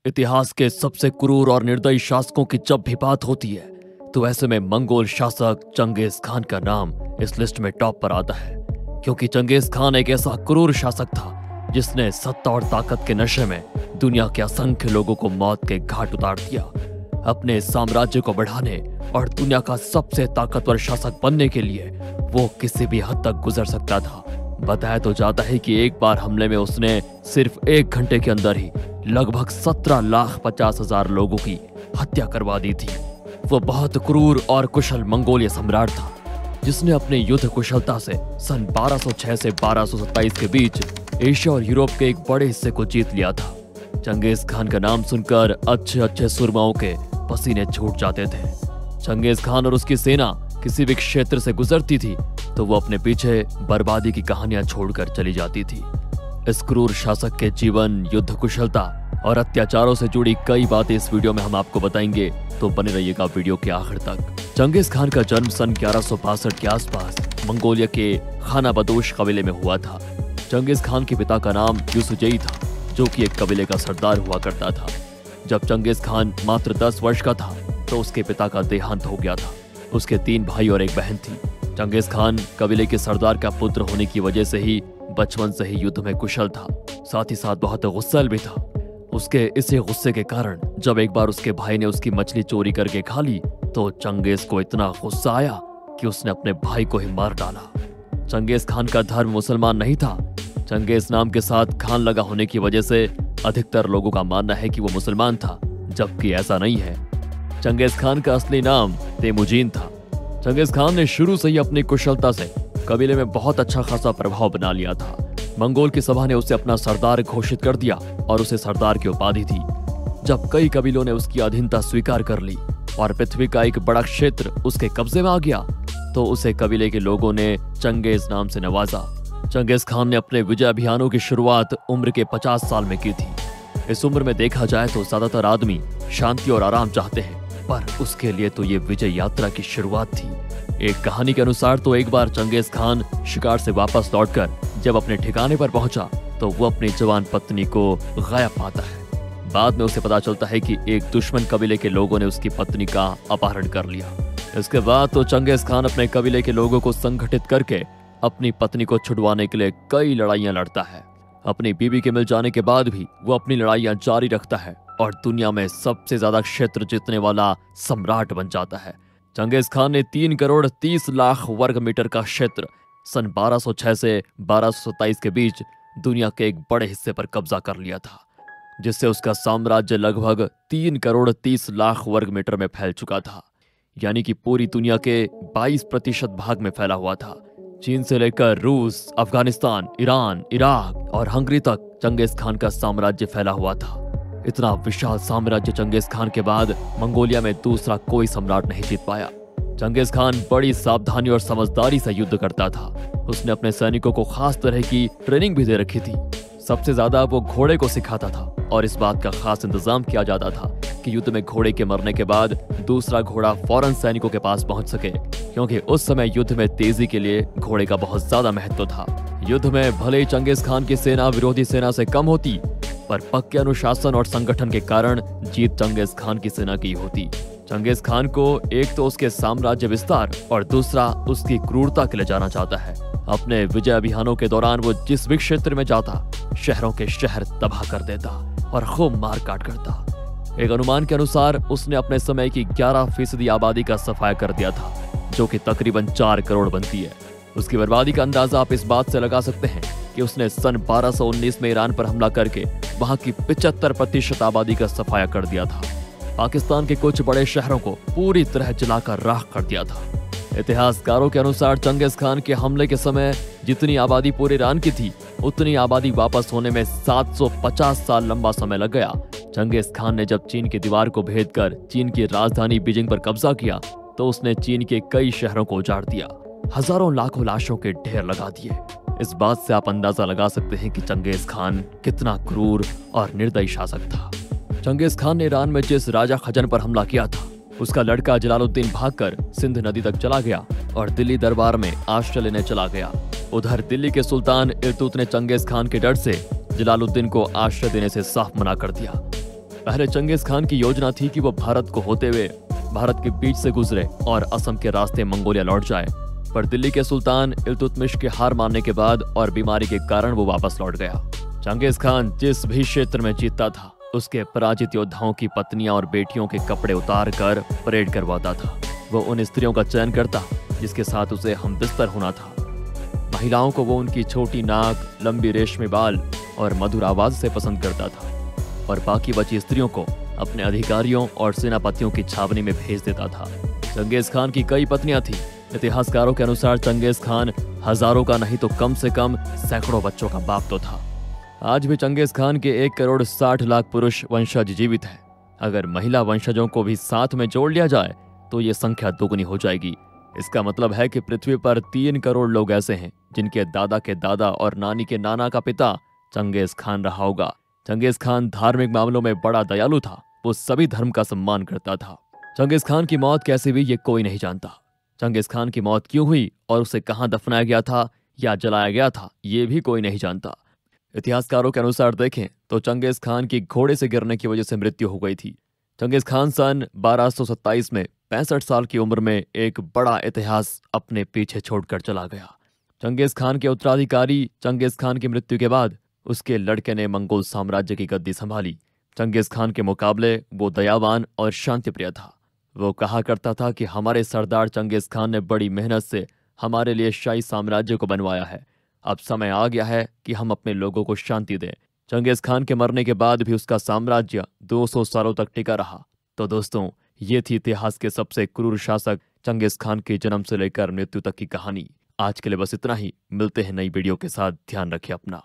इतिहास के सबसे क्रूर और निर्दयी शासकों की जब भी बात होती है तो ऐसे में मंगोल शासक चंगेज खान का नाम इस लिस्ट में टॉप पर आता है, क्योंकि चंगेज खान एक ऐसा क्रूर शासक था जिसने सत्ता और ताकत के नशे में दुनिया के असंख्य लोगों को मौत के घाट उतार दिया। अपने साम्राज्य को बढ़ाने और दुनिया का सबसे ताकतवर शासक बनने के लिए वो किसी भी हद तक गुजर सकता था। बताया तो जाता है कि एक बार हमले में उसने सिर्फ 1 घंटे के अंदर ही लगभग 17,50,000 लोगों की हत्या करवा दी थी। वो बहुत क्रूर और कुशल मंगोलिया सम्राट था जिसने अपने युद्ध कुशलता से सन 1206 से 1227 के बीच एशिया और यूरोप के एक बड़े हिस्से को जीत लिया था। चंगेज खान का नाम सुनकर अच्छे अच्छे सुरमाओं के पसीने छूट जाते थे। चंगेज खान और उसकी सेना किसी भी क्षेत्र से गुजरती थी तो वो अपने पीछे बर्बादी की कहानियां छोड़कर चली जाती थी। इस क्रूर शासक के जीवन, युद्ध कुशलता और अत्याचारों से जुड़ी कई बातें इस वीडियो में हम आपको बताएंगे, तो बने रहिएगा वीडियो के आखिर तक। चंगेज खान का जन्म सन 1162 के आसपास मंगोलिया के खानाबदोश कबीले में हुआ था। चंगेज खान के पिता का नाम यूसुजेई था, जो कि एक कबीले का सरदार हुआ करता था। जब चंगेज खान मात्र 10 वर्ष का था तो उसके पिता का देहांत हो गया था। उसके 3 भाई और एक बहन थी। चंगेज खान कबीले के सरदार का पुत्र होने की वजह से ही बचपन से ही युद्ध में कुशल था, साथ ही साथ बहुत गुस्सैल भी था। उसके इसी गुस्से के कारण जब एक बार उसके भाई ने उसकी मछली चोरी करके खा ली तो चंगेज को इतना गुस्सा आया कि उसने अपने भाई को ही मार डाला। चंगेज खान का धर्म मुसलमान नहीं था। चंगेज नाम के साथ खान लगा होने की वजह से अधिकतर लोगों का मानना है कि वो मुसलमान था, जबकि ऐसा नहीं है। चंगेज खान का असली नाम तेमुजीन था। चंगेज खान ने शुरू से ही अपनी कुशलता से कबीले में बहुत अच्छा खासा प्रभाव बना लिया था। मंगोल की सभा ने उसे अपना सरदार घोषित कर दिया और उसे सरदार की उपाधि दी। जब कई कबीलों ने उसकी अधीनता स्वीकार कर ली और पृथ्वी का एक बड़ा क्षेत्र उसके कब्जे में आ गया तो उसे कबीले के लोगों ने चंगेज नाम से नवाजा। चंगेज खान ने अपने विजय अभियानों की शुरुआत उम्र के 50 साल में की थी। इस उम्र में देखा जाए तो ज्यादातर आदमी शांति और आराम चाहते हैं, पर उसके लिए तो ये विजय यात्रा की शुरुआत थी। एक कहानी के अनुसार तो एक बार चंगेज खान शिकार से वापस लौटकर जब अपने ठिकाने पर पहुंचा तो वो अपनी जवान पत्नी को गायब पाता है। बाद में उसे पता चलता है कि एक दुश्मन कबीले के लोगों ने उसकी पत्नी का अपहरण कर लिया। इसके बाद तो चंगेज खान अपने कबीले के लोगों को संगठित करके अपनी पत्नी को छुड़वाने के लिए कई लड़ाइयां लड़ता है। अपनी बीवी के मिल जाने के बाद भी वो अपनी लड़ाइयां जारी रखता है और दुनिया में सबसे ज्यादा क्षेत्र जीतने वाला सम्राट बन जाता है। चंगेज खान ने 3 करोड़ 30 लाख वर्ग मीटर का क्षेत्र सन 1206 से 1227 के बीच दुनिया के एक बड़े हिस्से पर कब्जा कर लिया था, जिससे उसका साम्राज्य लगभग 3 करोड़ 30 लाख वर्ग मीटर में फैल चुका था, यानी कि पूरी दुनिया के 22% भाग में फैला हुआ था। चीन से लेकर रूस, अफगानिस्तान, ईरान, इराक और हंगरी तक चंगेज खान का साम्राज्य फैला हुआ था। इतना विशाल साम्राज्य चंगेज खान के बाद मंगोलिया में दूसरा कोई सम्राट नहीं जीत पाया। चंगेज खान बड़ी सावधानी और समझदारी से युद्ध करता था। उसने अपने सैनिकों को खास तरह की ट्रेनिंग भी दे रखी थी। सबसे ज्यादा वो घोड़े को सिखाता था और इस बात का खास इंतजाम किया जाता था कि युद्ध में घोड़े के मरने के बाद दूसरा घोड़ा फौरन सैनिकों के पास पहुंच सके, क्योंकि उस समय युद्ध में तेजी के लिए घोड़े का बहुत ज्यादा महत्व था। युद्ध में भले ही चंगेज खान की सेना विरोधी सेना से कम होती, पर पक्के अनुशासन और संगठन के कारण जीत चंगेज खान की सेना की होती। चंगेज खान को एक तो उसके साम्राज्य विस्तार और दूसरा उसकी क्रूरता के लिए जाना जाता है। अपने विजय अभियानों के दौरान वो जिस भी क्षेत्र में जाता, शहरों के शहर तबाह कर देता और खूब मार काट करता। एक अनुमान के अनुसार उसने अपने समय की 11% आबादी का सफाया कर दिया था, जो कि तकरीबन 4 करोड़ बनती है। उसकी बर्बादी का अंदाजा आप इस बात से लगा सकते हैं कि उसने सन 1219 में ईरान पर हमला करके वहां की 75% आबादी का सफाया कर दिया था। पाकिस्तान के कुछ बड़े शहरों को पूरी तरह जलाकर राख कर दिया था। इतिहासकारों के अनुसार चंगेज खान के हमले के समय जितनी आबादी पूरे ईरान की थी, उतनी आबादी वापस होने में 750 साल लंबा समय लग गया। चंगेज खान ने जब चीन की दीवार को भेदकर चीन की राजधानी बीजिंग पर कब्जा किया तो उसने चीन के कई शहरों को उजाड़ दिया, हजारों लाखों लाशों के ढेर लगा दिए। इस बात से आप अंदाजा लगा सकते हैं कि चंगेज खान कितना क्रूर और निर्दयी शासक था। चंगेज खान ने ईरान में जिस राजा खजन पर हमला किया था, उसका लड़का जलालुद्दीन भागकर सिंध नदी तक चला गया और दिल्ली दरबार में आश्रय लेने चला गया। उधर दिल्ली के सुल्तान इरतुत ने चंगेज खान के डर से जलालुद्दीन को आश्रय देने से साफ मना कर दिया। पहले चंगेज खान की योजना थी कि वो भारत को होते हुए भारत के बीच से गुजरे और असम के रास्ते मंगोलिया लौट जाए, पर दिल्ली के सुल्तान इल्तुतमिश के हार मानने के बाद और बीमारी के कारण वो वापस लौट गया। चंगेज खान जिस भी क्षेत्र में जीतता था, उसके पराजित योद्धाओं की पत्नियां और बेटियों के कपड़े उतार कर परेड करवाता था। वो उन स्त्रियों का चयन करता जिसके साथ उसे हमबिस्तर होना था। महिलाओं को वो उनकी छोटी नाक, लंबी रेशमी बाल और मधुर आवाज से पसंद करता था, और बाकी बची स्त्रियों को अपने अधिकारियों और सेनापतियों की छावनी में भेज देता था। चंगेज खान की कई पत्नियां थीं। इतिहासकारों के अनुसार चंगेज खान हजारों का नहीं तो कम से कम सैकड़ों बच्चों का बाप तो था। आज भी चंगेज खान के 1,60,00,000 पुरुष वंशज जीवित हैं। अगर महिला वंशजों को भी साथ में जोड़ लिया जाए तो ये संख्या दोगुनी हो जाएगी। इसका मतलब है कि पृथ्वी पर 3 करोड़ लोग ऐसे हैं जिनके दादा के दादा और नानी के नाना का पिता चंगेज खान रहा होगा। चंगेज खान धार्मिक मामलों में बड़ा दयालु था। वो सभी धर्म का सम्मान करता था। चंगेज खान की मौत कैसे हुई ये कोई नहीं जानता। चंगेज खान की मौत क्यों हुई और उसे कहां दफनाया गया था या जलाया गया था ये भी कोई नहीं जानता। इतिहासकारों के अनुसार देखें तो चंगेज खान की घोड़े से गिरने की वजह से मृत्यु हो गई थी। चंगेज खान सन 1227 में 65 साल की उम्र में एक बड़ा इतिहास अपने पीछे छोड़कर चला गया। चंगेज खान के उत्तराधिकारी चंगेज खान की मृत्यु के बाद उसके लड़के ने मंगोल साम्राज्य की गद्दी संभाली। चंगेज खान के मुकाबले वो दयावान और शांतिप्रिय था। वो कहा करता था कि हमारे सरदार चंगेज खान ने बड़ी मेहनत से हमारे लिए शाही साम्राज्य को बनवाया है। अब समय आ गया है कि हम अपने लोगों को शांति दें। चंगेज खान के मरने के बाद भी उसका साम्राज्य 200 सालों तक टिका रहा। तो दोस्तों, ये थी इतिहास के सबसे क्रूर शासक चंगेज खान के जन्म से लेकर मृत्यु तक की कहानी। आज के लिए बस इतना ही। मिलते हैं नई वीडियो के साथ। ध्यान रखिए अपना।